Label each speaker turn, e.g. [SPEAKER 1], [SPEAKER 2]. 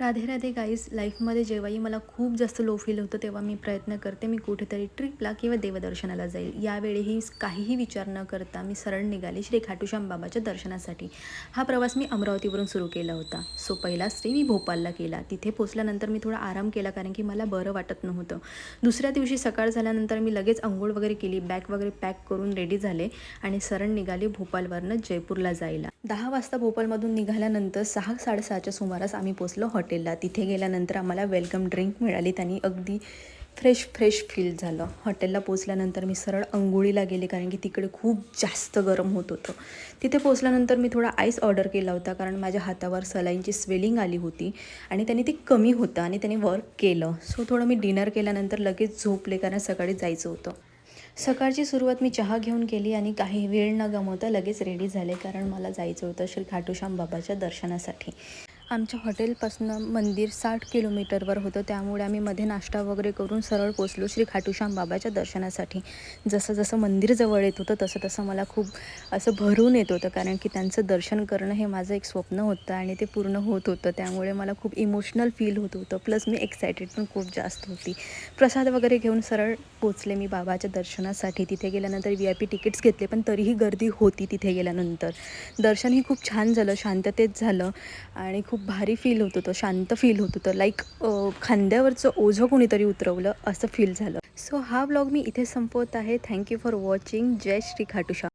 [SPEAKER 1] Radhe Radhe guys. लाईफमध्ये जेव्हाही मला खूप जास्त लो फील होतं तेव्हा मी प्रयत्न करते मी कुठेतरी ट्रिपला किंवा देवदर्शनाला जाईल. यावेळीही काहीही विचार न करता मी सरळ निघाले श्री खाटूश्याम बाबाच्या दर्शनासाठी. हा प्रवास मी अमरावतीवरून सुरू केला होता. पहिला स्टे मी भोपाळला केला. तिथे पोचल्यानंतर मी थोडा आराम केला कारण की मला बरं वाटत नव्हतं. दुसऱ्या दिवशी सकाळ झाल्यानंतर मी लगेच अंघोळ वगैरे केली, बॅग वगैरे पॅक करून रेडी झाले आणि सरळ निघाले भोपाळवरनं जयपूरला जायला. 10 वाजता भोपाळमधून निघाल्यानंतर 6-6:30च्या सुमारास आम्ही पोचलो हॉटेलला. तिथे गेल्यानंतर आम्हाला वेलकम ड्रिंक मिळाली. त्यांनी अगदी फ्रेश फील झालं. हॉटेलला पोचल्यानंतर मी सरळ अंघोळीला गेले कारण की तिकडे खूप जास्त गरम होत होतं. तिथे पोचल्यानंतर मी थोडा आईस ऑर्डर केला होता कारण माझ्या हातावर सलाईनची स्वेलिंग आली होती आणि त्यांनी ती कमी होतं आणि त्यांनी वर्क केलं. थोडं मी डिनर केल्यानंतर लगेच झोपले कारण सकाळी जायचं होतं. सकाळची सुरुवात मी चहा घेऊन केली आणि काही वेळ न गमावता लगेच रेडी झाले कारण मला जायचं होतं श्री खाटूश्याम बाबाच्या दर्शनासाठी. आमच्या हॉटेलपासून मंदिर 60 किलोमीटरवर होतं, त्यामुळे आम्ही मध्ये नाश्ता वगैरे करून सरळ पोचलो श्री खाटूश्याम बाबाच्या दर्शनासाठी. जसं जसं मंदिर जवळ येत होतं तसं मला खूप असं भरून येत होतं कारण की त्यांचं दर्शन करणं हे माझं एक स्वप्न होतं आणि ते पूर्ण होत होतं. त्यामुळे मला खूप इमोशनल फील होत होतं. प्लस मी एक्सायटेड पण खूप जास्त होती. प्रसाद वगैरे घेऊन सरळ पोचले मी बाबाच्या दर्शनासाठी. तिथे गेल्यानंतर VIP तिकीट्स घेतले पण तरीही गर्दी होती. तिथे गेल्यानंतर दर्शनही खूप छान झालं, शांततेत झालं आणि खूप भारी फील होत होतं, शांत फील होत होतं. लाईक खांद्यावरचं ओझं कोणीतरी उतरवलं असं फील झालं. हा व्लॉग मी इथे संपवत आहे. Thank you for watching. जय श्री खाटूश्याम.